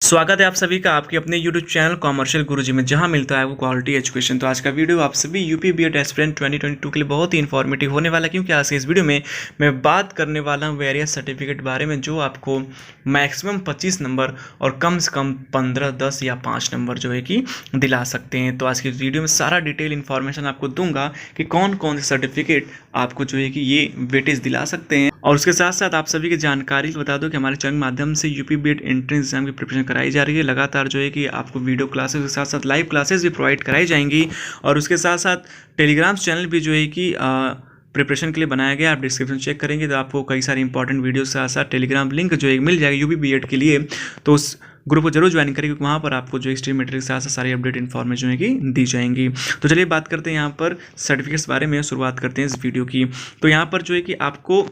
स्वागत है आप सभी का आपके अपने YouTube चैनल कॉमर्शियल गुरुजी में, जहां मिलता है आपको क्वालिटी एजुकेशन। तो आज का वीडियो आप सभी यूपी बीएड एस्पिरेंट 2022 के लिए बहुत ही इन्फॉर्मेटिव होने वाला है, क्योंकि आज के इस वीडियो में मैं बात करने वाला हूं वेरियस सर्टिफिकेट बारे में, जो आपको मैक्सिमम 25 नंबर और कम से कम 15, 10 या 5 नंबर जो है कि दिला सकते हैं। तो आज की वीडियो में सारा डिटेल इन्फॉर्मेशन आपको दूंगा कि कौन कौन से सर्टिफिकेट आपको जो है कि ये वेटेज दिला सकते हैं। और उसके साथ साथ आप सभी की जानकारी बता दो कि हमारे चैनल के माध्यम से यूपी बीएड एंट्रेंस एग्जाम की प्रिपरेशन कराई जा रही है। लगातार जो है कि आपको वीडियो क्लासेस के साथ साथ लाइव क्लासेस भी प्रोवाइड कराई जाएंगी, और उसके साथ साथ टेलीग्राम चैनल भी जो है कि प्रिपरेशन के लिए बनाया गया। आप डिस्क्रिप्शन चेक करेंगे तो आपको कई सारे इंपॉर्टेंट वीडियो के साथ साथ टेलीग्राम लिंक जो है मिल जाएगा यूपी बीएड के लिए। तो उस ग्रुप को जरूर ज्वाइन करें, क्योंकि वहाँ पर आपको जो एक्सट्रीम मेटेरियल के साथ साथ सारी अपडेट इन्फॉर्मेशन है कि दी जाएंगी। तो चलिए बात करते हैं यहाँ पर सर्टिफिकेट्स बारे में, शुरुआत करते हैं इस वीडियो की। तो यहाँ पर जो है कि आपको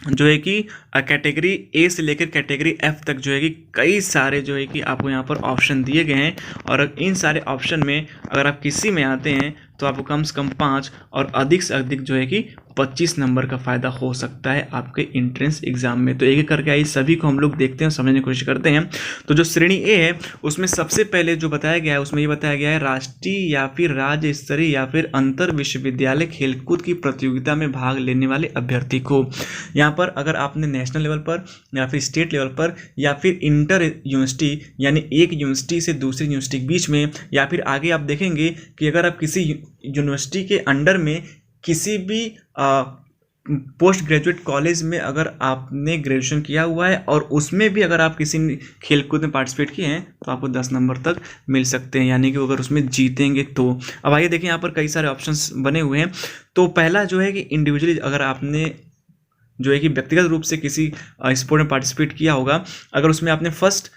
जो है कि कैटेगरी ए से लेकर कैटेगरी एफ तक जो है कि कई सारे जो है कि आपको यहाँ पर ऑप्शन दिए गए हैं, और इन सारे ऑप्शन में अगर आप किसी में आते हैं तो आपको कम से कम 5 और अधिक से अधिक जो है कि 25 नंबर का फ़ायदा हो सकता है आपके एंट्रेंस एग्जाम में। तो एक एक करके आई सभी को हम लोग देखते हैं, समझने की कोशिश करते हैं। तो जो श्रेणी ए है उसमें सबसे पहले जो बताया गया है उसमें ये बताया गया है राष्ट्रीय या फिर राज्य स्तरीय या फिर अंतर विश्वविद्यालय खेलकूद की प्रतियोगिता में भाग लेने वाले अभ्यर्थी को। यहाँ पर अगर आपने नेशनल लेवल पर या फिर स्टेट लेवल पर या फिर इंटर यूनिवर्सिटी यानी एक यूनिवर्सिटी से दूसरी यूनिवर्सिटी के बीच में, या फिर आगे आप देखेंगे कि अगर आप किसी यूनिवर्सिटी के अंडर में किसी भी पोस्ट ग्रेजुएट कॉलेज में अगर आपने ग्रेजुएशन किया हुआ है और उसमें भी अगर आप किसी खेलकूद में पार्टिसिपेट किए हैं तो आपको 10 नंबर तक मिल सकते हैं, यानी कि अगर उसमें जीतेंगे तो। अब आइए देखें यहाँ पर कई सारे ऑप्शंस बने हुए हैं। तो पहला जो है कि इंडिविजुअली अगर आपने जो है कि व्यक्तिगत रूप से किसी स्पोर्ट में पार्टिसिपेट किया होगा, अगर उसमें आपने फर्स्ट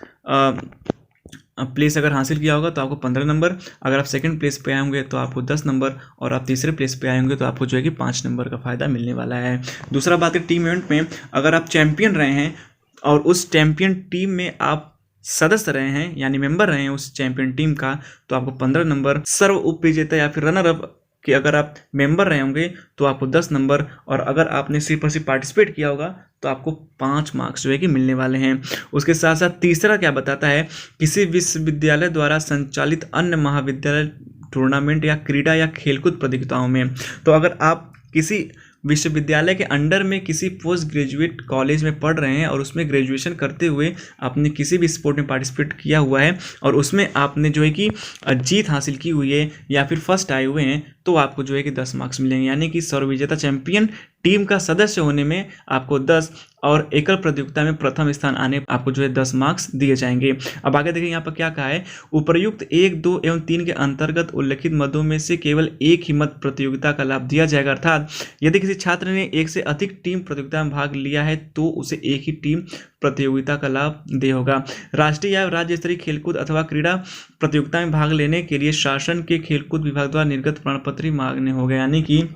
प्लेस अगर हासिल किया होगा तो आपको 15 नंबर, अगर आप सेकंड प्लेस पे आए होंगे तो आपको 10 नंबर, और आप तीसरे प्लेस पे आए होंगे तो आपको जो है कि 5 नंबर का फ़ायदा मिलने वाला है। दूसरा बात है टीम इवेंट में अगर आप चैंपियन रहे हैं और उस चैंपियन टीम में आप सदस्य रहे हैं यानी मेंबर रहे हैं उस चैंपियन टीम का, तो आपको 15 नंबर। सर्व उप विजेता या फिर रनर अप कि अगर आप मेंबर रहे होंगे तो आपको 10 नंबर, और अगर आपने सिर्फ और सिर्फ पार्टिसिपेट किया होगा तो आपको 5 मार्क्स जो है कि मिलने वाले हैं। उसके साथ साथ तीसरा क्या बताता है, किसी विश्वविद्यालय द्वारा संचालित अन्य महाविद्यालय टूर्नामेंट या क्रीड़ा या खेलकूद प्रतियोगिताओं में। तो अगर आप किसी विश्वविद्यालय के अंडर में किसी पोस्ट ग्रेजुएट कॉलेज में पढ़ रहे हैं और उसमें ग्रेजुएशन करते हुए आपने किसी भी स्पोर्ट में पार्टिसिपेट किया हुआ है और उसमें आपने जो है कि जीत हासिल की हुई है या फिर फर्स्ट आए हुए हैं, तो आपको जो है कि 10 मार्क्स मिलेंगे, यानी कि सर्वविजेता चैंपियन टीम का सदस्य होने में आपको 10 और एकल प्रतियोगिता में प्रथम स्थान आने आपको जो है 10 मार्क्स दिए जाएंगे। अब आगे देखिए यहाँ पर क्या कहा है, उपर्युक्त 1, 2 एवं 3 के अंतर्गत उल्लिखित मदों में से केवल एक ही मत प्रतियोगिता का लाभ दिया जाएगा। अर्थात यदि किसी छात्र ने एक से अधिक टीम प्रतियोगिता में भाग लिया है तो उसे एक ही टीम प्रतियोगिता का लाभ दे होगा। राष्ट्रीय या राज्य स्तरीय खेलकूद अथवा क्रीड़ा प्रतियोगिता में भाग लेने के लिए शासन के खेलकूद विभाग द्वारा निर्गत प्रमाण पत्र मांगने होगा, यानी कि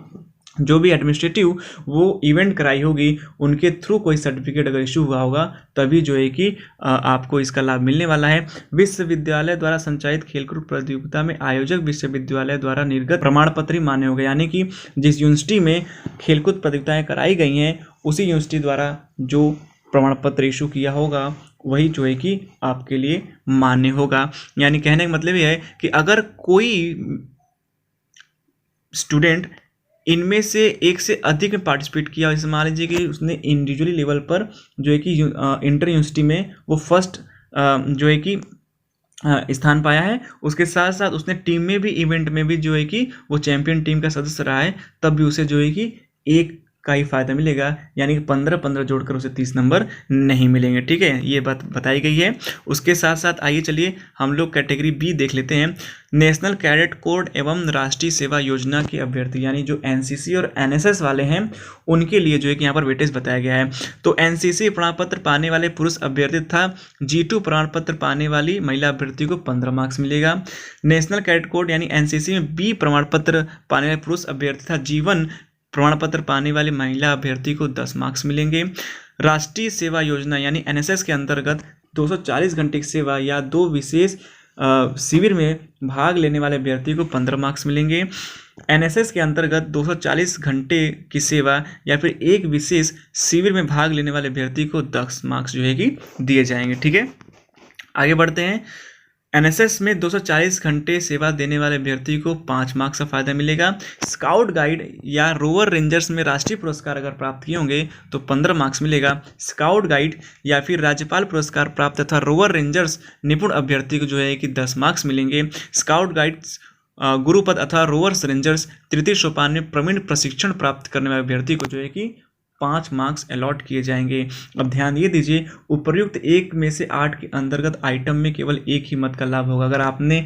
जो भी एडमिनिस्ट्रेटिव वो इवेंट कराई होगी उनके थ्रू कोई सर्टिफिकेट अगर इशू हुआ होगा तभी जो है कि आपको इसका लाभ मिलने वाला है। विश्वविद्यालय द्वारा संचालित खेलकूद प्रतियोगिता में आयोजक विश्वविद्यालय द्वारा निर्गत प्रमाण पत्र मान्य होगा, यानी कि जिस यूनिवर्सिटी में खेलकूद प्रतियोगिताएं कराई गई हैं उसी यूनिवर्सिटी द्वारा जो प्रमाण पत्र इशू किया होगा वही जो है कि आपके लिए मान्य होगा। यानी कहने का मतलब यह है कि अगर कोई स्टूडेंट इनमें से एक से अधिक में पार्टिसिपेट किया, जैसे मान लीजिए कि उसने इंडिविजुअली लेवल पर जो है कि इंटर यूनिवर्सिटी में वो फर्स्ट जो है कि स्थान पाया है, उसके साथ साथ उसने टीम में भी इवेंट में भी जो है कि वो चैंपियन टीम का सदस्य रहा है, तब भी उसे जो है कि एक का ही फायदा मिलेगा, यानी कि 15-15 जोड़कर उसे 30 नंबर नहीं मिलेंगे। ठीक है, ये बात बताई गई है। उसके साथ साथ आइए चलिए हम लोग कैटेगरी बी देख लेते हैं। नेशनल कैडेट कोड एवं राष्ट्रीय सेवा योजना के अभ्यर्थी, यानी जो एनसीसी और एनएसएस वाले हैं उनके लिए जो है कि यहाँ पर वेटेज बताया गया है। तो एनसीसी प्रमाण पत्र पाने वाले पुरुष अभ्यर्थी तथा G2 प्रमाण पत्र पाने वाली महिला अभ्यर्थी को 15 मार्क्स मिलेगा। नेशनल कैडेट कोड यानी एनसीसी में बी प्रमाण पत्र पाने वाले पुरुष अभ्यर्थी तथा G1 प्रमाण पत्र पाने वाली महिला अभ्यर्थी को 10 मार्क्स मिलेंगे। राष्ट्रीय सेवा योजना यानी एनएसएस के अंतर्गत 240 घंटे की सेवा या 2 विशेष शिविर में भाग लेने वाले अभ्यर्थी को 15 मार्क्स मिलेंगे। एनएसएस के अंतर्गत 240 घंटे की सेवा या फिर एक विशेष शिविर में भाग लेने वाले अभ्यर्थी को 10 मार्क्स जो है कि दिए जाएंगे। ठीक है, आगे बढ़ते हैं। एनएसएस में 240 घंटे सेवा देने वाले अभ्यर्थी को 5 मार्क्स का फायदा मिलेगा। स्काउट गाइड या रोवर रेंजर्स में राष्ट्रीय पुरस्कार अगर प्राप्त किए होंगे तो 15 मार्क्स मिलेगा। स्काउट गाइड या फिर राज्यपाल पुरस्कार प्राप्त तथा रोवर रेंजर्स निपुण अभ्यर्थी को जो है कि 10 मार्क्स मिलेंगे। स्काउट गाइड्स गुरुपद अथवा रोवर्स रेंजर्स तृतीय सोपान में प्रवीण प्रशिक्षण प्राप्त करने वाले अभ्यर्थी को जो है कि 5 मार्क्स अलॉट किए जाएंगे। अब ध्यान ये दीजिए, उपर्युक्त 1 में से 8 के अंतर्गत आइटम में केवल एक ही मत का लाभ होगा। अगर आपने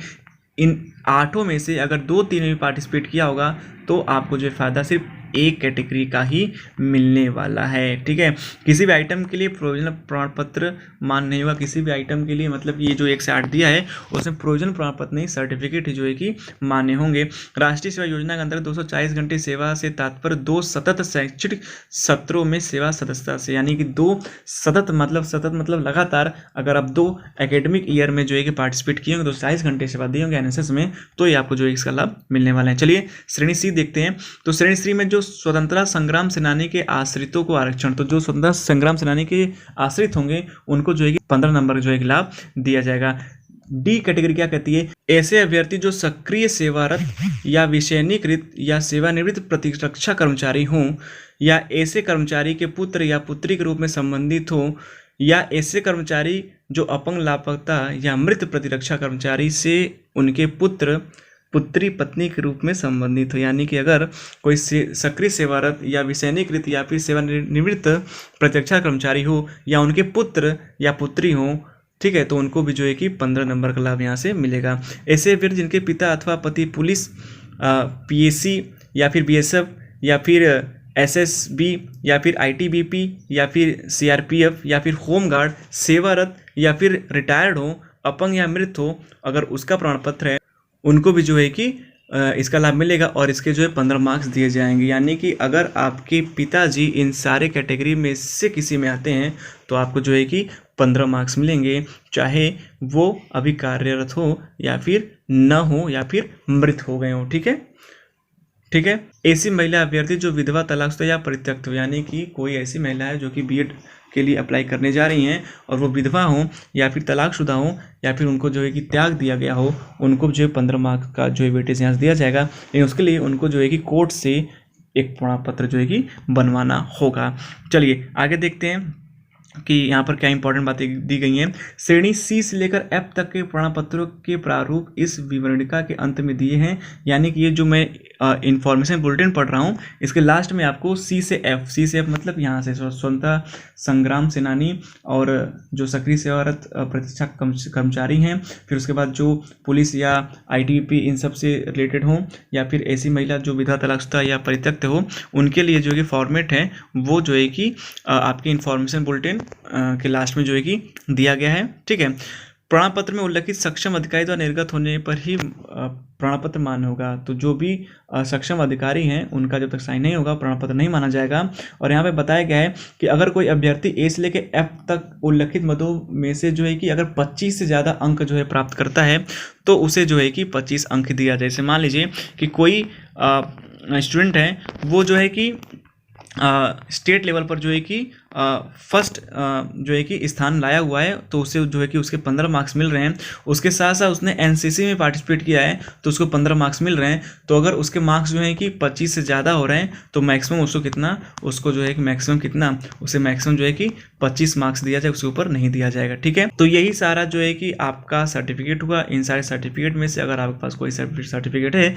इन 8 में से अगर 2-3 में पार्टिसिपेट किया होगा तो आपको जो फायदा सिर्फ एक कैटेगरी का ही मिलने वाला है। ठीक है, किसी भी आइटम के लिए प्रोविजनल प्रमाण पत्र मान्य नहीं होगा। किसी भी आइटम के लिए मतलब ये जो 1 से 8 दिया है उसमें प्रोविजनल प्रमाण पत्र नहीं, सर्टिफिकेट ही जो है कि मान्य होंगे। राष्ट्रीय सेवा योजना के अंतर्गत 240 घंटे सेवा से तात्पर्य 2 सतत शैक्षणिक सत्रों में सेवा सदस्यता से, यानी कि 2 सतत मतलब लगातार अगर आप 2 एकेडमिक ईयर में जो है कि पार्टिसिपेट किए होंगे, 240 घंटे सेवा दिए होंगे एनएसएस में, तो ये आपको जो है इसका लाभ मिलने वाला है। चलिए श्रेणी सी देखते हैं। तो श्रेणी सी में जो स्वतंत्रता संग्राम सेनानी के आश्रितों को आरक्षण, तो जो स्वतंत्रता संग्राम सेनानी के आश्रित होंगे उनको जो है कि 15 नंबर जो है कि लाभ दिया जाएगा। डी कैटेगरी क्या कहती है? ऐसे अभ्यर्थी जो सक्रिय सेवारत या विषयनीकृत या सेवानिवृत्त प्रतिरक्षा कर्मचारी हों या ऐसे कर्मचारी के पुत्र या पुत्री के रूप में संबंधित हो या ऐसे कर्मचारी जो अपंग, लापता या मृत प्रतिरक्षा कर्मचारी से उनके पुत्र पुत्री पत्नी के रूप में संबंधित हो। यानी कि अगर कोई सक्रिय सेवारत या विषयनीकृत या फिर सेवानिवृत्त प्रतिरक्षा कर्मचारी हो या उनके पुत्र या पुत्री हो, ठीक है, तो उनको भी जो है कि 15 नंबर का लाभ यहाँ से मिलेगा। ऐसे अभ्यर्थी जिनके पिता अथवा पति पुलिस, पीएसी या फिर बीएसएफ या फिर एसएसबी या फिर आईटीबीपी या फिर सीआरपीएफ या फिर होमगार्ड सेवारत या फिर रिटायर्ड हो, अपंग या मृत हो, अगर उसका प्रमाण पत्र है उनको भी जो है कि इसका लाभ मिलेगा और इसके जो है 15 मार्क्स दिए जाएंगे। यानी कि अगर आपके पिताजी इन सारे कैटेगरी में से किसी में आते हैं तो आपको जो है कि 15 मार्क्स मिलेंगे, चाहे वो अभी कार्यरत हो या फिर न हो या फिर मृत हो गए हो। ठीक है। ऐसी महिला अभ्यर्थी जो विधवा, तलाकशुदा या परित्यक्त हो, यानी कि कोई ऐसी महिला है जो कि बीएड के लिए अप्लाई करने जा रही हैं और वो विधवा हो या फिर तलाकशुदा हो या फिर उनको जो है कि त्याग दिया गया हो, उनको जो है 15 मार्क्स का जो है वेटेज यहाँ से दिया जाएगा। लेकिन उसके लिए उनको जो है कि कोर्ट से एक प्रमाण पत्र जो है कि बनवाना होगा। चलिए आगे देखते हैं कि यहाँ पर क्या इंपॉर्टेंट बातें दी गई हैं। श्रेणी सी से लेकर एफ तक के प्रमाण पत्रों के प्रारूप इस विवरणिका के अंत में दिए हैं। यानी कि ये जो मैं इंफॉर्मेशन बुलेटिन पढ़ रहा हूँ इसके लास्ट में आपको सी से एफ मतलब यहाँ से स्वतंत्रता संग्राम सेनानी और जो सक्रिय सेवारत प्रतिरक्षा कर्मचारी हैं, फिर उसके बाद जो पुलिस या आईटीबीपी इन सब से रिलेटेड हों या फिर ऐसी महिला जो विधवा, तलाकशुदा या परित्यक्त हो, उनके लिए जो कि फॉर्मेट है वो जो है कि आपके इंफॉर्मेशन बुलेटिन के लास्ट में जो है कि दिया गया है। ठीक है, प्रमाण पत्र में उल्लेखित सक्षम अधिकारी द्वारा निर्गत होने पर ही प्रमाण पत्र मान्य होगा। तो जो भी सक्षम अधिकारी हैं उनका जब तक साइन नहीं होगा प्रमाण पत्र नहीं माना जाएगा। और यहाँ पे बताया गया है कि अगर कोई अभ्यर्थी ए से लेकर एफ तक उल्लेखित मदों में से जो है कि अगर 25 से ज़्यादा अंक जो है प्राप्त करता है तो उसे जो है कि 25 अंक दिया जाए। जैसे मान लीजिए कि कोई स्टूडेंट है वो जो है कि स्टेट लेवल पर जो है कि फर्स्ट जो है कि स्थान लाया हुआ है तो उसे जो है कि उसके 15 मार्क्स मिल रहे हैं। उसके साथ साथ उसने एनसीसी में पार्टिसिपेट किया है तो उसको 15 मार्क्स मिल रहे हैं। तो अगर उसके मार्क्स जो है कि 25 से ज़्यादा हो रहे हैं तो मैक्सिमम उसको जो है कि मैक्सिमम जो है कि 25 मार्क्स दिया जाए, उसके ऊपर नहीं दिया जाएगा। ठीक है, तो यही सारा जो है कि आपका सर्टिफिकेट हुआ। इन सारे सर्टिफिकेट में से अगर आपके पास कोई सर्टिफिकेट है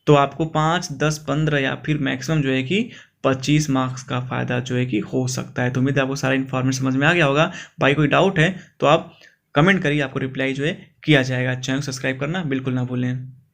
तो आपको 5, 10, 15 या फिर मैक्सिमम जो है कि 25 मार्क्स का फ़ायदा जो है कि हो सकता है। तो उम्मीद है आपको सारा इन्फॉर्मेशन समझ में आ गया होगा। भाई कोई डाउट है तो आप कमेंट करिए, आपको रिप्लाई जो है किया जाएगा। चैनल सब्सक्राइब करना बिल्कुल ना भूलें।